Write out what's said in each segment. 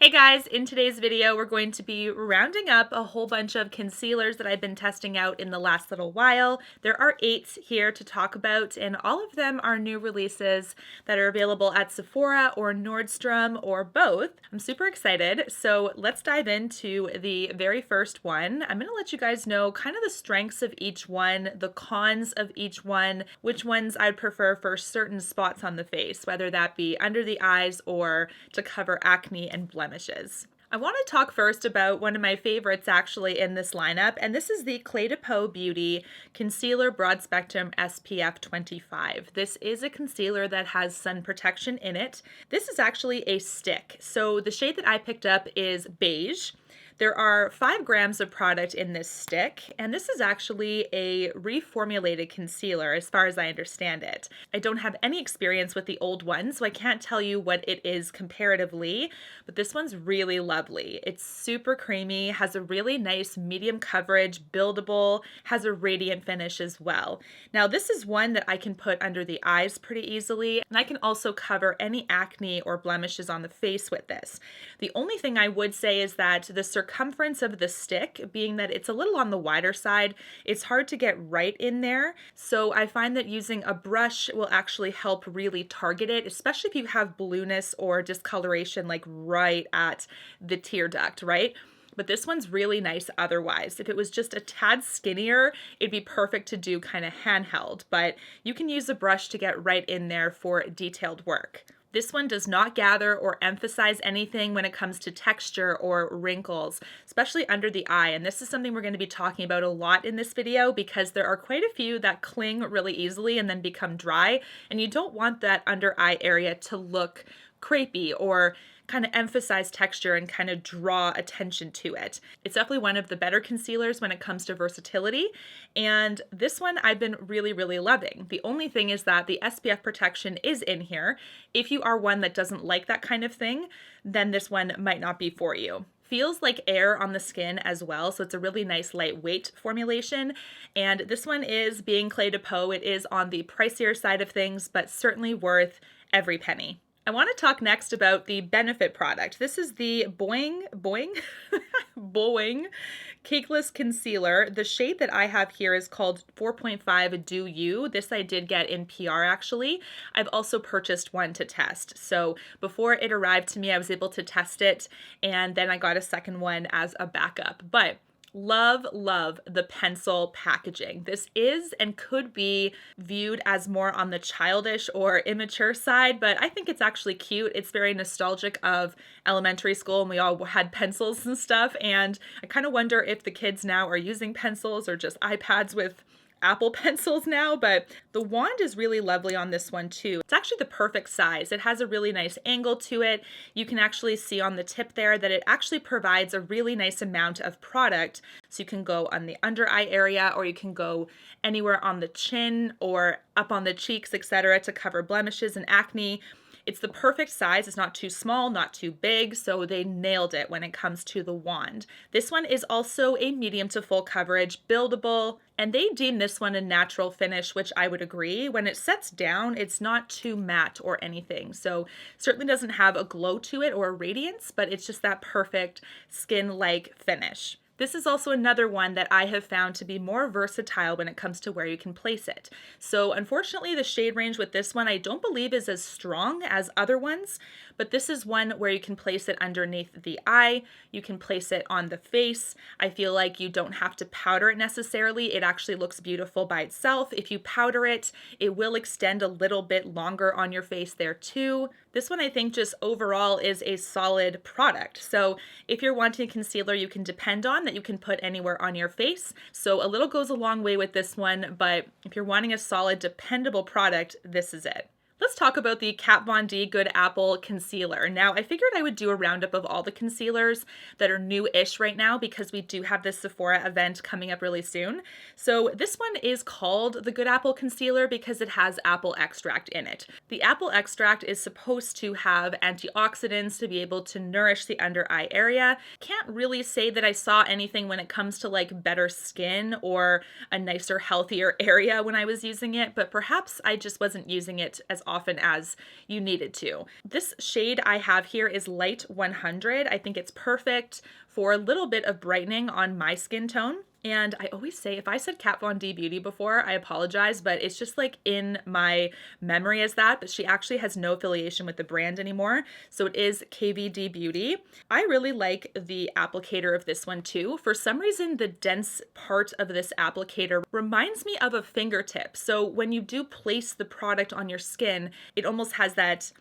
Hey guys, in today's video, we're going to be rounding up a whole bunch of concealers that I've been testing out in the last little while. There are 8 here to talk about, and all of them are new releases that are available at Sephora or Nordstrom or both. I'm super excited, so let's dive into the very first one. I'm gonna let you guys know kind of the strengths of each one, the cons of each one, which ones I'd prefer for certain spots on the face, whether that be under the eyes or to cover acne and blemishes. I want to talk first about one of my favorites actually in this lineup, and this is the Cle De Peau Beauty Concealer Broad Spectrum SPF 25. This is a concealer that has sun protection in it. This is actually a stick. So the shade that I picked up is Beige. There are 5 grams of product in this stick, and this is actually a reformulated concealer as far as I understand it. I don't have any experience with the old one, so I can't tell you what it is comparatively, but this one's really lovely. It's super creamy, has a really nice medium coverage, buildable, has a radiant finish as well. Now this is one that I can put under the eyes pretty easily, and I can also cover any acne or blemishes on the face with this. The only thing I would say is that the circumference of the stick, being that it's a little on the wider side, it's hard to get right in there. So I find that using a brush will actually help really target it, especially if you have blueness or discoloration like right at the tear duct, right? But this one's really nice otherwise. If it was just a tad skinnier, it'd be perfect to do kind of handheld, but you can use a brush to get right in there for detailed work. This one does not gather or emphasize anything when it comes to texture or wrinkles, especially under the eye. And this is something we're going to be talking about a lot in this video because there are quite a few that cling really easily and then become dry. And you don't want that under eye area to look crepey or kind of emphasize texture and kind of draw attention to it. It's definitely one of the better concealers when it comes to versatility, and this one I've been really loving. The only thing is that the SPF protection is in here. If you are one that doesn't like that kind of thing, then this one might not be for you. Feels like air on the skin as well, so it's a really nice lightweight formulation. And this one is, being Cle De Peau, it is on the pricier side of things, but certainly worth every penny. I want to talk next about the Benefit product. This is the Boi-ing Cakeless Concealer. The shade that I have here is called 4.5 Do You. This I did get in PR actually. I've also purchased one to test. So before it arrived to me, I was able to test it, and then I got a second one as a backup. But love the pencil packaging. This is and could be viewed as more on the childish or immature side, but I think it's actually cute. It's very nostalgic of elementary school, and we all had pencils and stuff, and I kind of wonder if the kids now are using pencils or just iPads with Apple pencils now, but the wand is really lovely on this one too. It's actually the perfect size. It has a really nice angle to it. You can actually see on the tip there that it actually provides a really nice amount of product. So you can go on the under eye area, or you can go anywhere on the chin or up on the cheeks, etc., to cover blemishes and acne. It's the perfect size. It's not too small, not too big, so they nailed it when it comes to the wand. This one is also a medium to full coverage, buildable, and they deem this one a natural finish, which I would agree. When it sets down, it's not too matte or anything, so certainly doesn't have a glow to it or a radiance, but it's just that perfect skin-like finish. This is also another one that I have found to be more versatile when it comes to where you can place it. So unfortunately, the shade range with this one I don't believe is as strong as other ones, but this is one where you can place it underneath the eye, you can place it on the face. I feel like you don't have to powder it necessarily. It actually looks beautiful by itself. If you powder it, it will extend a little bit longer on your face there too. This one I think just overall is a solid product. So if you're wanting a concealer you can depend on, that you can put anywhere on your face, so a little goes a long way with this one, but if you're wanting a solid, dependable product, this is it. Let's talk about the Kat Von D Good Apple Concealer. Now, I figured I would do a roundup of all the concealers that are new-ish right now because we do have this Sephora event coming up really soon. So this one is called the Good Apple Concealer because it has apple extract in it. The apple extract is supposed to have antioxidants to be able to nourish the under eye area. Can't really say that I saw anything when it comes to like better skin or a nicer, healthier area when I was using it, but perhaps I just wasn't using it as often as you needed to. This shade I have here is Light 100. I think it's perfect for a little bit of brightening on my skin tone. And I always say, if I said Kat Von D Beauty before, I apologize, but it's just like in my memory as that, but she actually has no affiliation with the brand anymore. So it is KVD Beauty. I really like the applicator of this one too. For some reason, the dense part of this applicator reminds me of a fingertip. So when you do place the product on your skin, it almost has that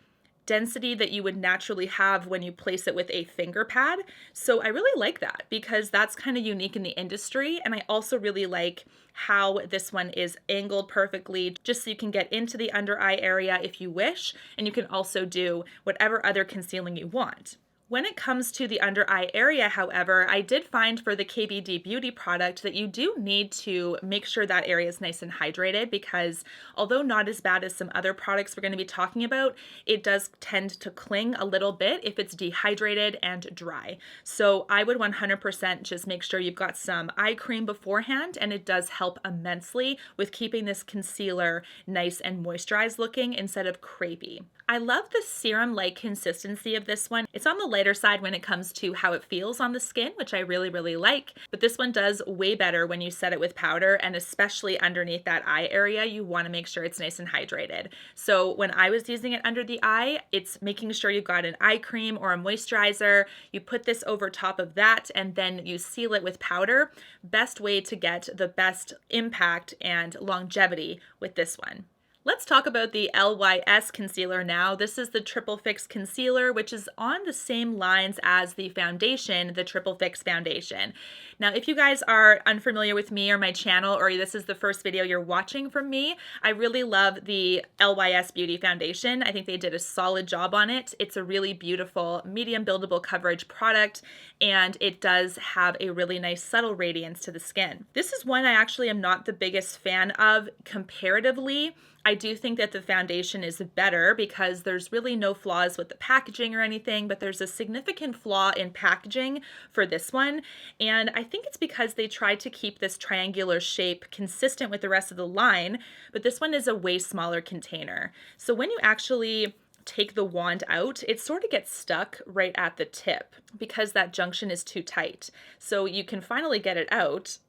density that you would naturally have when you place it with a finger pad. So I really like that because that's kind of unique in the industry. And I also really like how this one is angled perfectly just so you can get into the under eye area if you wish. And you can also do whatever other concealing you want. When it comes to the under eye area, however, I did find for the KVD Beauty product that you do need to make sure that area is nice and hydrated because although not as bad as some other products we're going to be talking about, it does tend to cling a little bit if it's dehydrated and dry. So I would 100% just make sure you've got some eye cream beforehand, and it does help immensely with keeping this concealer nice and moisturized looking instead of crepey. I love the serum-like consistency of this one. It's on the lighter side when it comes to how it feels on the skin, which I really, really like. But this one does way better when you set it with powder, and especially underneath that eye area, you want to make sure it's nice and hydrated. So when I was using it under the eye, it's making sure you've got an eye cream or a moisturizer. You put this over top of that, and then you seal it with powder. Best way to get the best impact and longevity with this one. Let's talk about the LYS concealer now. This is the Triple Fix Concealer, which is on the same lines as the foundation, the Triple Fix Foundation. Now, if you guys are unfamiliar with me or my channel, or this is the first video you're watching from me, I really love the LYS Beauty Foundation. I think they did a solid job on it. It's a really beautiful medium buildable coverage product, and it does have a really nice subtle radiance to the skin. This is one I actually am not the biggest fan of comparatively. I do think that the foundation is better because there's really no flaws with the packaging or anything, but there's a significant flaw in packaging for this one. And I think it's because they tried to keep this triangular shape consistent with the rest of the line, but this one is a way smaller container. So when you actually take the wand out, it sort of gets stuck right at the tip because that junction is too tight. So you can finally get it out.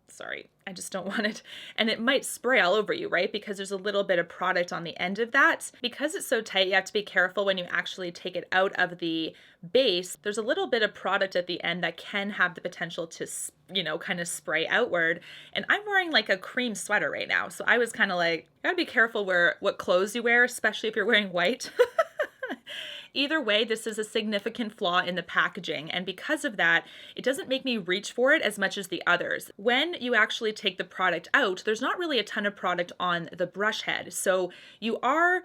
Sorry, I just don't want it. And it might spray all over you, right? Because there's a little bit of product on the end of that. Because it's so tight, you have to be careful when you actually take it out of the base. There's a little bit of product at the end that can have the potential to, kind of spray outward. And I'm wearing like a cream sweater right now. So I was kind of like, you gotta be careful what clothes you wear, especially if you're wearing white. Either way, this is a significant flaw in the packaging, and because of that, it doesn't make me reach for it as much as the others. When you actually take the product out, there's not really a ton of product on the brush head, so you are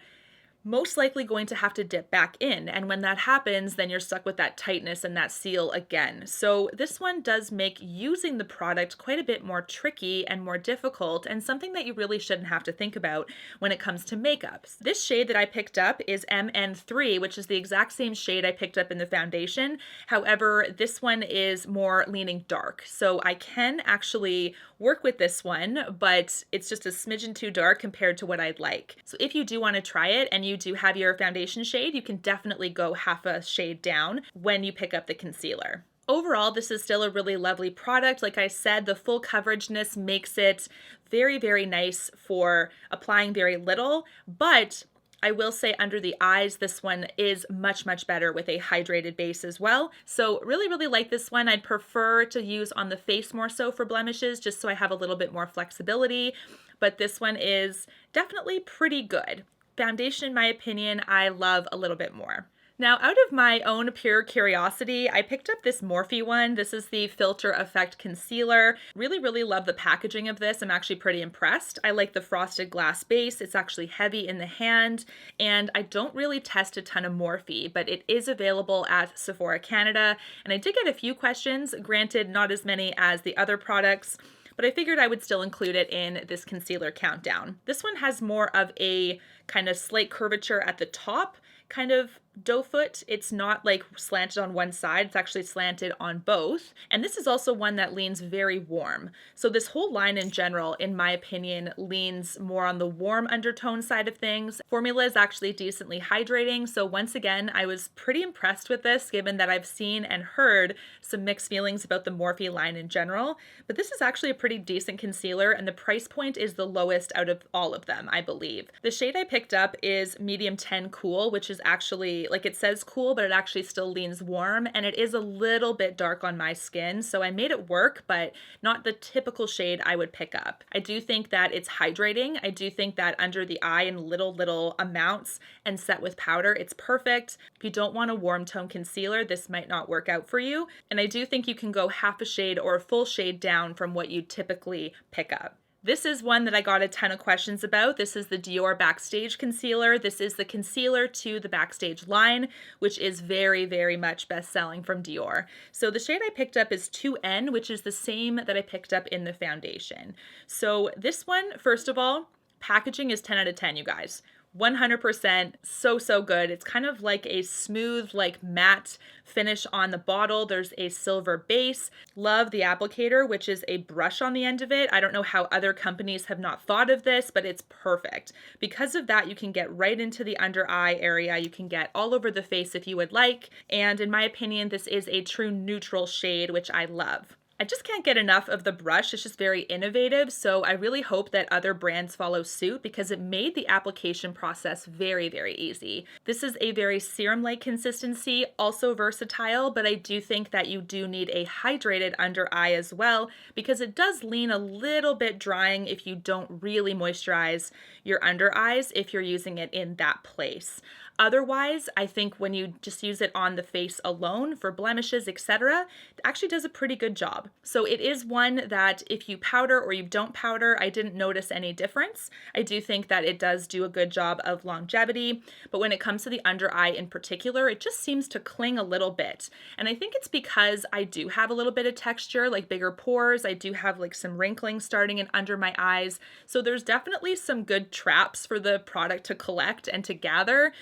most likely going to have to dip back in. And when that happens, then you're stuck with that tightness and that seal again. So this one does make using the product quite a bit more tricky and more difficult, and something that you really shouldn't have to think about when it comes to makeups. This shade that I picked up is MN3, which is the exact same shade I picked up in the foundation. However, this one is more leaning dark. So I can actually work with this one, but it's just a smidgen too dark compared to what I'd like. So if you do want to try it and you do have your foundation shade, you can definitely go half a shade down when you pick up the concealer. Overall, this is still a really lovely product. Like I said, the full coverageness makes it very, very nice for applying very little, but I will say under the eyes, this one is much, much better with a hydrated base as well. So really, really like this one. I'd prefer to use on the face more so for blemishes, just so I have a little bit more flexibility, but this one is definitely pretty good. Foundation, in my opinion, I love a little bit more. Now, out of my own pure curiosity, I picked up this Morphe one. This is the Filter Effect Concealer. Really, really love the packaging of this. I'm actually pretty impressed. I like the frosted glass base. It's actually heavy in the hand, and I don't really test a ton of Morphe, but it is available at Sephora Canada, and I did get a few questions, granted not as many as the other products, but I figured I would still include it in this concealer countdown. This one has more of a kind of slight curvature at the top, kind of doe foot. It's not like slanted on one side, it's actually slanted on both. And this is also one that leans very warm. So this whole line in general, in my opinion, leans more on the warm undertone side of things. Formula is actually decently hydrating. So once again, I was pretty impressed with this, given that I've seen and heard some mixed feelings about the Morphe line in general. But this is actually a pretty decent concealer, and the price point is the lowest out of all of them, I believe. The shade I picked up is medium 10 cool, which is actually, like, it says cool, but it actually still leans warm, and it is a little bit dark on my skin, so I made it work, but not the typical shade I would pick up. I do think that it's hydrating. I do think that under the eye in little amounts and set with powder, it's perfect. If you don't want a warm tone concealer, this might not work out for you, and I do think you can go half a shade or a full shade down from what you typically pick up. This is one that I got a ton of questions about. This is the Dior Backstage Concealer. This is the concealer to the Backstage line, which is very, very much best-selling from Dior. So the shade I picked up is 2N, which is the same that I picked up in the foundation. So this one, first of all, packaging is 10 out of 10, you guys. 100%, so good. It's kind of like a smooth, like matte finish on the bottle. There's a silver base. Love the applicator, which is a brush on the end of it. I don't know how other companies have not thought of this, but it's perfect. Because of that, you can get right into the under eye area. You can get all over the face if you would like. And in my opinion, this is a true neutral shade, which I love. I just can't get enough of the brush. It's just very innovative, so I really hope that other brands follow suit because it made the application process very, very easy. This is a very serum-like consistency, also versatile, but I do think that you do need a hydrated under eye as well because it does lean a little bit drying if you don't really moisturize your under eyes if you're using it in that place. Otherwise, I think when you just use it on the face alone for blemishes, etc., it actually does a pretty good job. So it is one that if you powder or you don't powder, I didn't notice any difference. I do think that it does do a good job of longevity, but when it comes to the under eye in particular, it just seems to cling a little bit. And I think it's because I do have a little bit of texture, like bigger pores. I do have like some wrinkling starting in under my eyes. So there's definitely some good traps for the product to collect and to gather.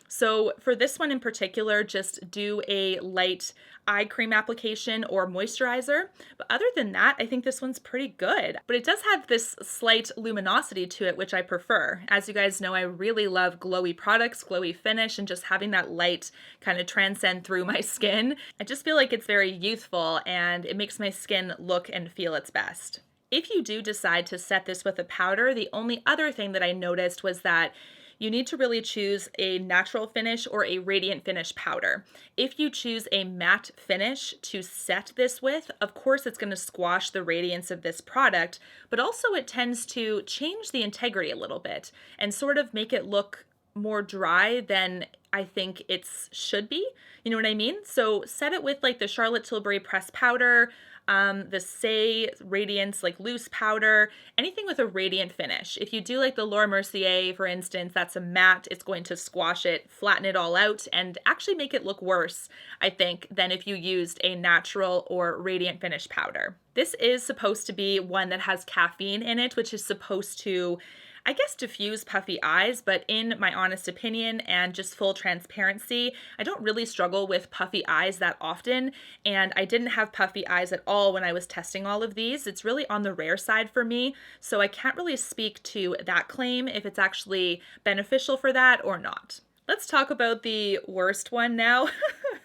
So for this one in particular, just do a light eye cream application or moisturizer. But other than that, I think this one's pretty good. But it does have this slight luminosity to it, which I prefer. As you guys know, I really love glowy products, glowy finish, and just having that light kind of transcend through my skin. I just feel like it's very youthful and it makes my skin look and feel its best. If you do decide to set this with a powder, the only other thing that I noticed was that you need to really choose a natural finish or a radiant finish powder. If you choose a matte finish to set this with, of course it's going to squash the radiance of this product, but also it tends to change the integrity a little bit and sort of make it look more dry than I think it should be. You know what I mean? So set it with like the Charlotte Tilbury pressed powder, the Say Radiance like loose powder, anything with a radiant finish. If you do like the Laura Mercier, for instance, that's a matte, it's going to squash it, flatten it all out, and actually make it look worse, I think, than if you used a natural or radiant finish powder. This is supposed to be one that has caffeine in it, which is supposed to, I guess, diffuse puffy eyes, but in my honest opinion and just full transparency, I don't really struggle with puffy eyes that often, and I didn't have puffy eyes at all when I was testing all of these. It's really on the rare side for me, so I can't really speak to that claim if it's actually beneficial for that or not. Let's talk about the worst one now.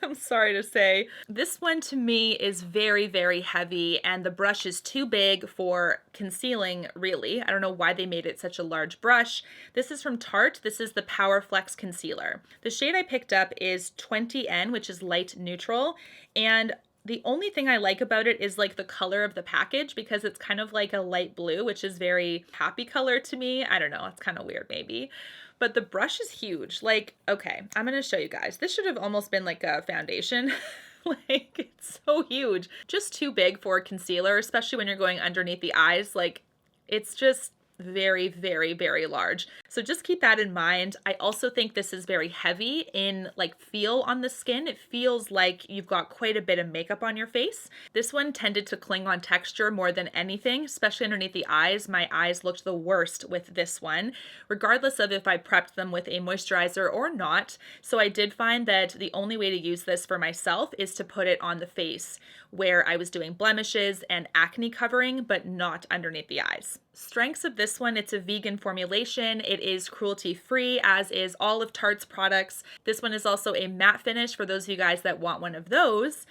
I'm sorry to say. This one to me is very, very heavy and the brush is too big for concealing, really. I don't know why they made it such a large brush. This is from Tarte. This is the Power Flex Concealer. The shade I picked up is 20N, which is light neutral, and the only thing I like about it is like the color of the package because it's kind of like a light blue, which is very happy color to me. I don't know, it's kind of weird maybe. But the brush is huge. Like, okay, I'm going to show you guys. This should have almost been like a foundation. Like, it's so huge. Just too big for a concealer, especially when you're going underneath the eyes. Like, it's just very, very, very large. So just keep that in mind. I also think this is very heavy in like feel on the skin. It feels like you've got quite a bit of makeup on your face. This one tended to cling on texture more than anything, especially underneath the eyes. My eyes looked the worst with this one, regardless of if I prepped them with a moisturizer or not. So I did find that the only way to use this for myself is to put it on the face where I was doing blemishes and acne covering, but not underneath the eyes. Strengths of this one, it's a vegan formulation. It is cruelty-free, as is all of Tarte's products. This one is also a matte finish for those of you guys that want one of those.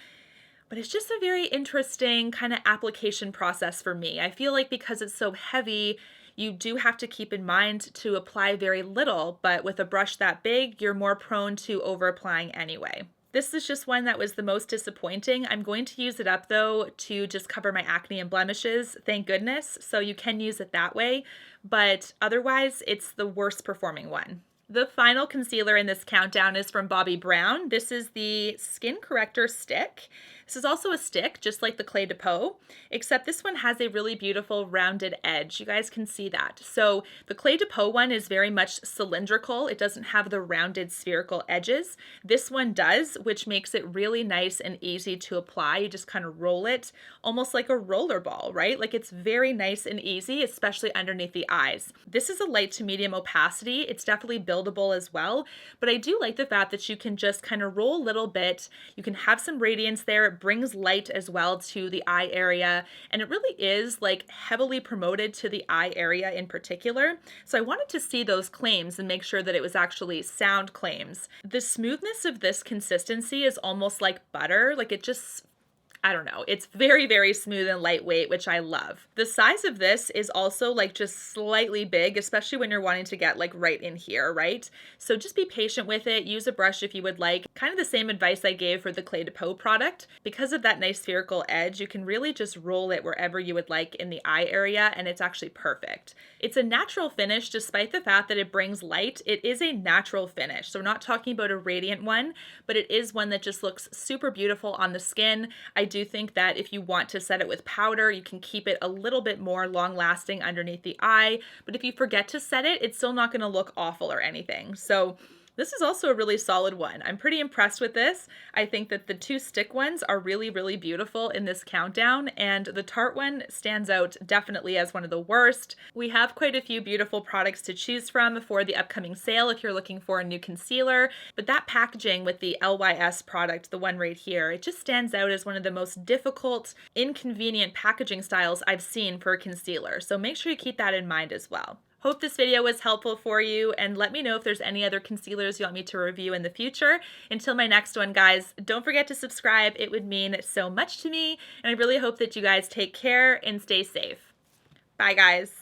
But it's just a very interesting kind of application process for me. I feel like because it's so heavy, you do have to keep in mind to apply very little, but with a brush that big, you're more prone to over-applying anyway. This is just one that was the most disappointing. I'm going to use it up though to just cover my acne and blemishes, thank goodness. So you can use it that way, but otherwise it's the worst performing one. The final concealer in this countdown is from Bobbi Brown. This is the Skin Corrector Stick. This is also a stick, just like the Cle De Peau, except this one has a really beautiful rounded edge. You guys can see that. So the Cle De Peau one is very much cylindrical. It doesn't have the rounded spherical edges. This one does, which makes it really nice and easy to apply. You just kind of roll it almost like a roller ball, right? Like it's very nice and easy, especially underneath the eyes. This is a light to medium opacity. It's definitely buildable as well, but I do like the fact that you can just kind of roll a little bit. You can have some radiance there. It brings light as well to the eye area, and it really is like heavily promoted to the eye area in particular. So I wanted to see those claims and make sure that it was actually sound claims. The smoothness of this consistency is almost like butter. Like it just, I don't know. It's very, very smooth and lightweight, which I love. The size of this is also like just slightly big, especially when you're wanting to get like right in here, right? So just be patient with it. Use a brush if you would like. Kind of the same advice I gave for the Cle De Peau product. Because of that nice spherical edge, you can really just roll it wherever you would like in the eye area, and it's actually perfect. It's a natural finish despite the fact that it brings light. It is a natural finish. So we're not talking about a radiant one, but it is one that just looks super beautiful on the skin. I do think that if you want to set it with powder, you can keep it a little bit more long lasting underneath the eye, but if you forget to set it, it's still not going to look awful or anything. So this is also a really solid one. I'm pretty impressed with this. I think that the two stick ones are really, really beautiful in this countdown, and the Tarte one stands out definitely as one of the worst. We have quite a few beautiful products to choose from for the upcoming sale if you're looking for a new concealer, but that packaging with the LYS product, the one right here, it just stands out as one of the most difficult, inconvenient packaging styles I've seen for a concealer. So make sure you keep that in mind as well. Hope this video was helpful for you, and let me know if there's any other concealers you want me to review in the future. Until my next one, guys, don't forget to subscribe. It would mean so much to me, and I really hope that you guys take care and stay safe. Bye, guys.